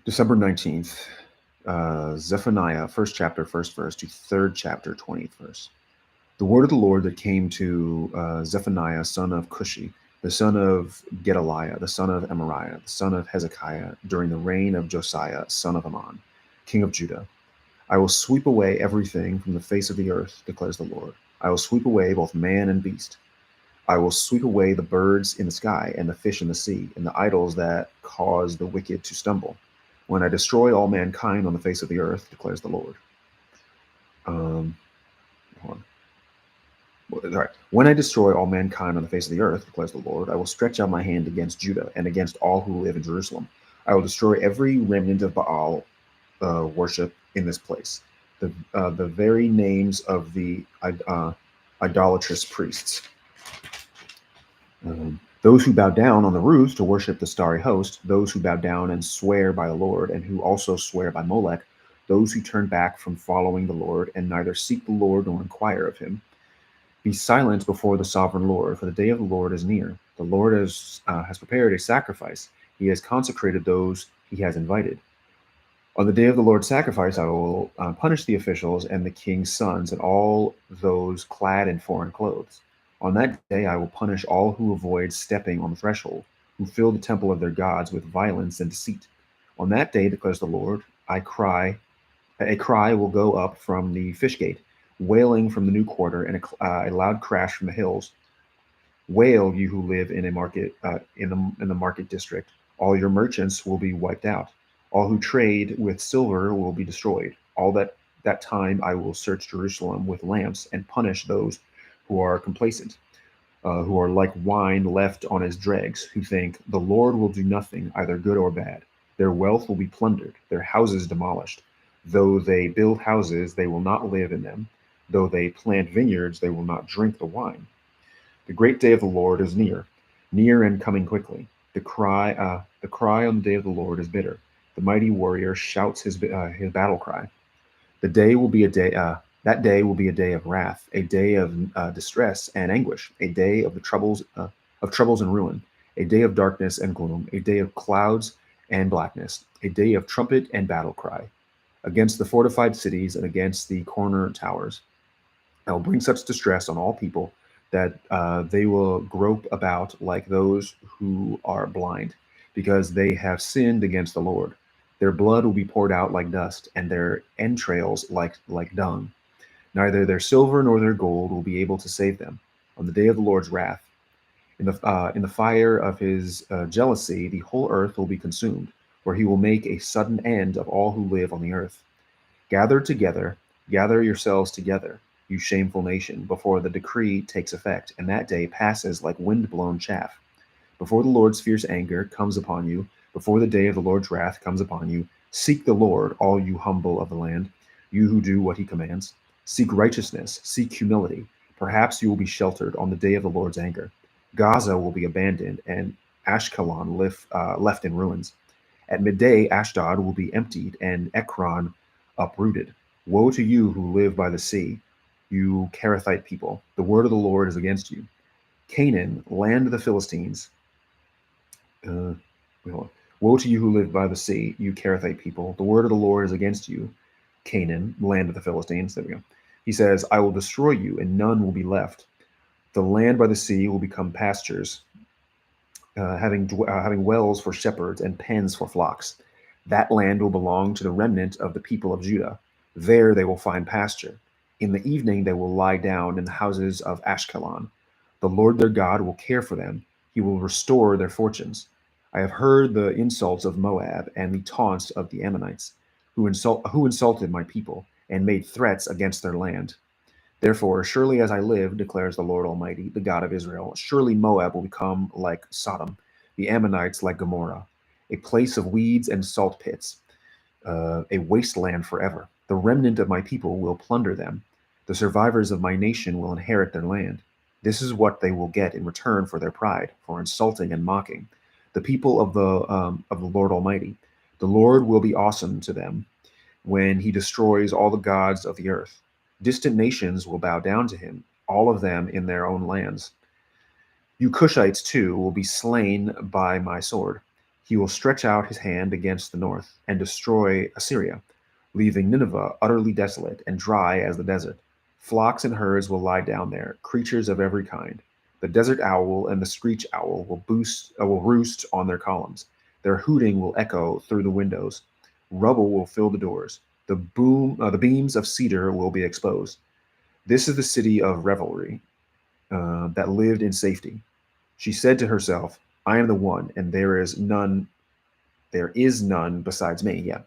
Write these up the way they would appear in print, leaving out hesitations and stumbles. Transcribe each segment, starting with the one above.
December 19th, Zephaniah, first chapter, first verse to third chapter, 20th verse. The word of the Lord that came to Zephaniah, son of Cushi, the son of Gedaliah, the son of Amariah, the son of Hezekiah, during the reign of Josiah, son of Ammon, king of Judah. I will sweep away everything from the face of the earth, declares the Lord. I will sweep away both man and beast. I will sweep away the birds in the sky and the fish in the sea and the idols that cause the wicked to stumble. When I destroy all mankind on the face of the earth, declares the Lord. Um, hold on. All right. When I destroy all mankind on the face of the earth, declares the Lord, I will stretch out my hand against Judah and against all who live in Jerusalem. I will destroy every remnant of Baal worship in this place. The very names of the idolatrous priests. Those who bow down on the roofs to worship the starry host, those who bow down and swear by the Lord, and who also swear by Molech, those who turn back from following the Lord, and neither seek the Lord nor inquire of him. Be silent before the sovereign Lord, for the day of the Lord is near. The Lord has prepared a sacrifice. He has consecrated those he has invited. On the day of the Lord's sacrifice, I will punish the officials and the king's sons and all those clad in foreign clothes. On that day, I will punish all who avoid stepping on the threshold, who fill the temple of their gods with violence and deceit. On that day, declares the Lord, a cry will go up from the fish gate, wailing from the new quarter, and a loud crash from the hills. Wail, you who live in a market in the market district. All your merchants will be wiped out. All who trade with silver will be destroyed. All that time I will search Jerusalem with lamps and punish those who are complacent, who are like wine left on its dregs, who think the Lord will do nothing, either good or bad. Their wealth will be plundered, their houses demolished. Though they build houses, they will not live in them. Though they plant vineyards, they will not drink the wine. The great day of the Lord is near, near and coming quickly. The cry on the day of the Lord is bitter. The mighty warrior shouts his battle cry. The day will be a day. That day will be a day of wrath, a day of distress and anguish, a day of the troubles and ruin, a day of darkness and gloom, a day of clouds and blackness, a day of trumpet and battle cry, against the fortified cities and against the corner towers. I will bring such distress on all people that they will grope about like those who are blind, because they have sinned against the Lord. Their blood will be poured out like dust, and their entrails like dung. Neither their silver nor their gold will be able to save them on the day of the Lord's wrath. In the fire of his jealousy, the whole earth will be consumed, where he will make a sudden end of all who live on the earth. Gather together, gather yourselves together, you shameful nation, before the decree takes effect, and that day passes like wind-blown chaff. Before the Lord's fierce anger comes upon you, before the day of the Lord's wrath comes upon you, seek the Lord, all you humble of the land, you who do what he commands. Seek righteousness, seek humility. Perhaps you will be sheltered on the day of the Lord's anger. Gaza will be abandoned, and Ashkelon left in ruins. At midday, Ashdod will be emptied, and Ekron uprooted. Woe to you who live by the sea, you Kerethite people. The word of the Lord is against you. Canaan, land of the Philistines. Uh, Woe to you who live by the sea, you Kerethite people. The word of the Lord is against you. Canaan, land of the Philistines. There we go. He says, I will destroy you, and none will be left. The land by the sea will become pastures, having wells for shepherds and pens for flocks. That land will belong to the remnant of the people of Judah. There they will find pasture. In the evening they will lie down in the houses of Ashkelon. The Lord their God will care for them. He will restore their fortunes. I have heard the insults of Moab and the taunts of the Ammonites, who insulted my people and made threats against their land. Therefore, surely as I live, declares the Lord Almighty, the God of Israel, surely Moab will become like Sodom, the Ammonites like Gomorrah, a place of weeds and salt pits, a wasteland forever. The remnant of my people will plunder them. The survivors of my nation will inherit their land. This is what they will get in return for their pride, for insulting and mocking the people of the Lord Almighty. The Lord will be awesome to them when he destroys all the gods of the earth. Distant nations will bow down to him, all of them in their own lands. You Cushites too will be slain by my sword. He will stretch out his hand against the north and destroy Assyria, leaving Nineveh utterly desolate and dry as the desert. Flocks and herds will lie down there, creatures of every kind. The desert owl and the screech owl will roost on their columns. Their hooting will echo through the windows. Rubble will fill the doors. The beams of cedar will be exposed. This is the city of revelry that lived in safety. She said to herself, "I am the one, and there is none. There is none besides me." Yeah.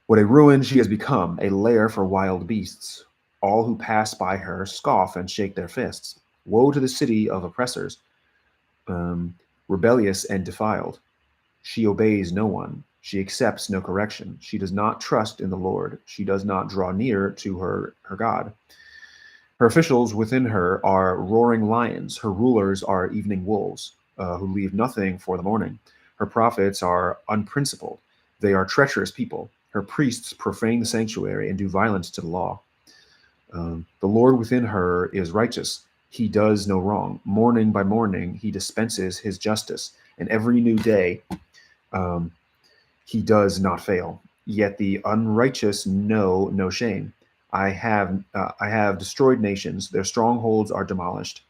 What a ruin she has become, a lair for wild beasts. All who pass by her scoff and shake their fists. Woe to the city of oppressors, rebellious and defiled. She obeys no one. She accepts no correction. She does not trust in the Lord. She does not draw near to her God. Her officials within her are roaring lions. Her rulers are evening wolves, who leave nothing for the morning. Her prophets are unprincipled. They are treacherous people. Her priests profane the sanctuary and do violence to the law. The Lord within her is righteous. He does no wrong. Morning by morning, he dispenses his justice, and every new day he does not fail. Yet the unrighteous know no shame. I have destroyed nations. Their strongholds are demolished.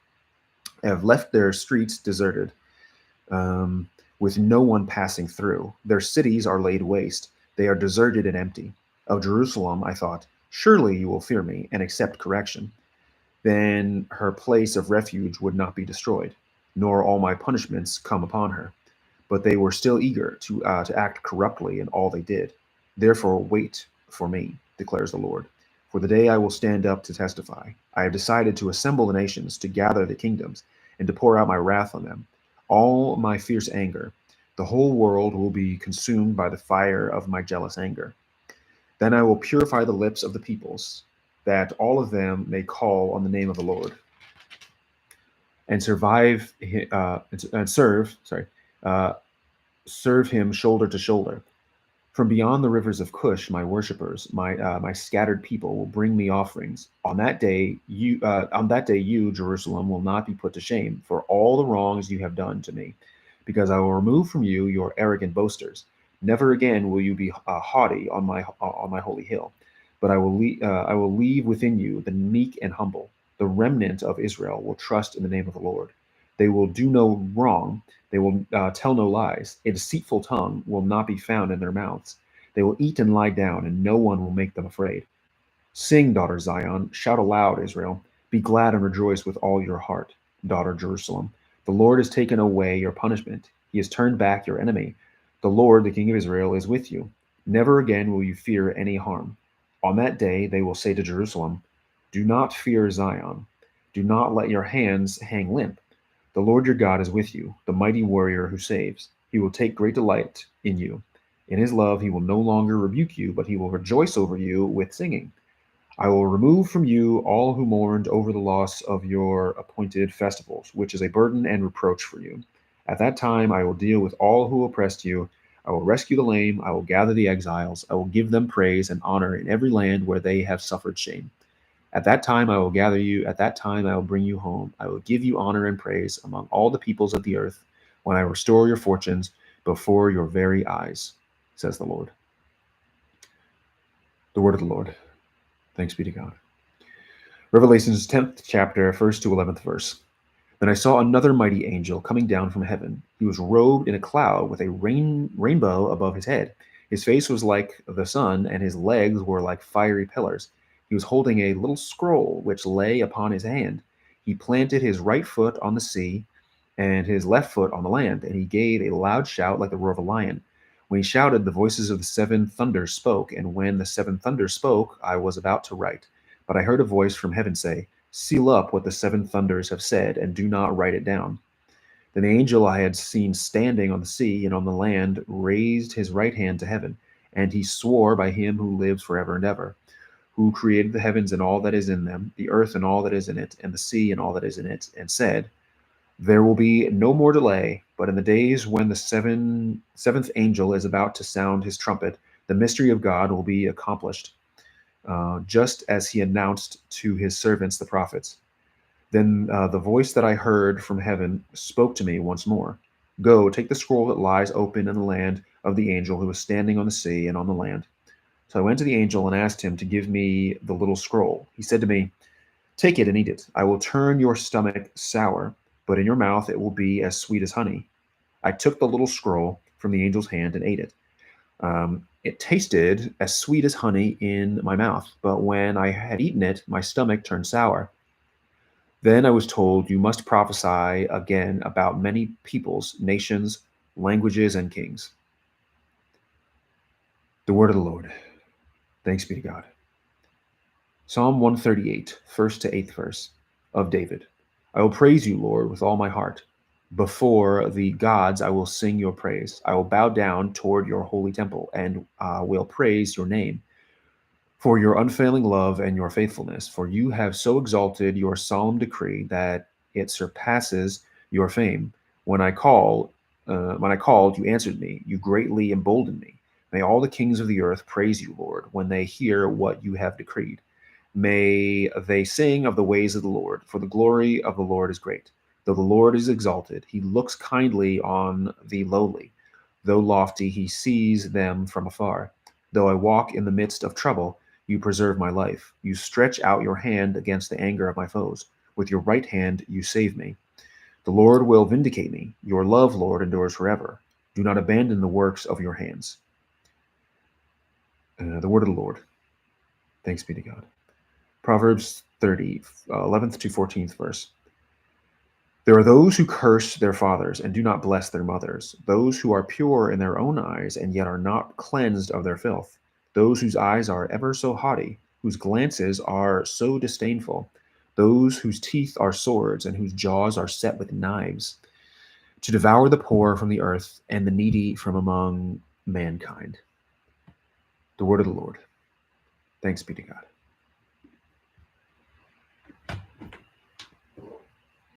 I have left their streets deserted, with no one passing through. Their cities are laid waste. They are deserted and empty. Of Jerusalem, I thought, surely you will fear me and accept correction. Then her place of refuge would not be destroyed, nor all my punishments come upon her. But they were still eager to act corruptly in all they did. Therefore, wait for me, declares the Lord. For the day I will stand up to testify. I have decided to assemble the nations, to gather the kingdoms, and to pour out my wrath on them, all my fierce anger. The whole world will be consumed by the fire of my jealous anger. Then I will purify the lips of the peoples, that all of them may call on the name of the Lord and serve him shoulder to shoulder. From beyond the rivers of Cush, my worshippers, my scattered people, will bring me offerings. On that day, you, Jerusalem, will not be put to shame for all the wrongs you have done to me, because I will remove from you your arrogant boasters. Never again will you be haughty on my holy hill, but I will leave within you the meek and humble. The remnant of Israel will trust in the name of the Lord. They will do no wrong. They will tell no lies. A deceitful tongue will not be found in their mouths. They will eat and lie down, and no one will make them afraid. Sing, daughter Zion. Shout aloud, Israel. Be glad and rejoice with all your heart, daughter Jerusalem. The Lord has taken away your punishment. He has turned back your enemy. The Lord, the King of Israel, is with you. Never again will you fear any harm. On that day they will say to Jerusalem, do not fear Zion. Do not let your hands hang limp. The Lord your God is with you, the mighty warrior who saves. He will take great delight in you. In his love he will no longer rebuke you, but he will rejoice over you with singing. I will remove from you all who mourned over the loss of your appointed festivals, which is a burden and reproach for you. At that time I will deal with all who oppressed you. I will rescue the lame. I will gather the exiles. I will give them praise and honor in every land where they have suffered shame. At that time I will gather you. At that time I will bring you home. I will give you honor and praise among all the peoples of the earth when I restore your fortunes before your very eyes, says the Lord. The word of the Lord. Thanks be to God. Revelation's 10th chapter, 1st to 11th verse. Then I saw another mighty angel coming down from heaven. He was robed in a cloud with a rainbow above his head. His face was like the sun, and his legs were like fiery pillars. He was holding a little scroll which lay upon his hand. He planted his right foot on the sea and his left foot on the land, and he gave a loud shout like the roar of a lion. When he shouted, the voices of the seven thunders spoke, and when the seven thunders spoke, I was about to write. But I heard a voice from heaven say, seal up what the seven thunders have said, and do not write it down. Then the angel I had seen standing on the sea and on the land raised his right hand to heaven, and he swore by him who lives forever and ever, who created the heavens and all that is in them, the earth and all that is in it, and the sea and all that is in it, and said, there will be no more delay, but in the days when the seventh angel is about to sound his trumpet, the mystery of God will be accomplished, just as he announced to his servants the prophets. Then the voice that I heard from heaven spoke to me once more. Go, take the scroll that lies open in the land of the angel who was standing on the sea and on the land. So I went to the angel and asked him to give me the little scroll. He said to me, take it and eat it. I will turn your stomach sour, but in your mouth it will be as sweet as honey. I took the little scroll from the angel's hand and ate it. It tasted as sweet as honey in my mouth, but when I had eaten it, my stomach turned sour. Then I was told, you must prophesy again about many peoples, nations, languages, and kings. The word of the Lord. Thanks be to God. Psalm 138, 1st to 8th verse of David. I will praise you, Lord, with all my heart. Before the gods, I will sing your praise. I will bow down toward your holy temple and will praise your name for your unfailing love and your faithfulness. For you have so exalted your solemn decree that it surpasses your fame. When I called, you answered me. You greatly emboldened me. May all the kings of the earth praise you, Lord, when they hear what you have decreed. May they sing of the ways of the Lord, for the glory of the Lord is great. Though the Lord is exalted, he looks kindly on the lowly. Though lofty, he sees them from afar. Though I walk in the midst of trouble, you preserve my life. You stretch out your hand against the anger of my foes. With your right hand, you save me. The Lord will vindicate me. Your love, Lord, endures forever. Do not abandon the works of your hands. The word of the Lord. Thanks be to God. Proverbs 30, 11th to 14th verse. There are those who curse their fathers and do not bless their mothers, those who are pure in their own eyes and yet are not cleansed of their filth, those whose eyes are ever so haughty, whose glances are so disdainful, those whose teeth are swords and whose jaws are set with knives, to devour the poor from the earth and the needy from among mankind. The word of the Lord. Thanks be to God.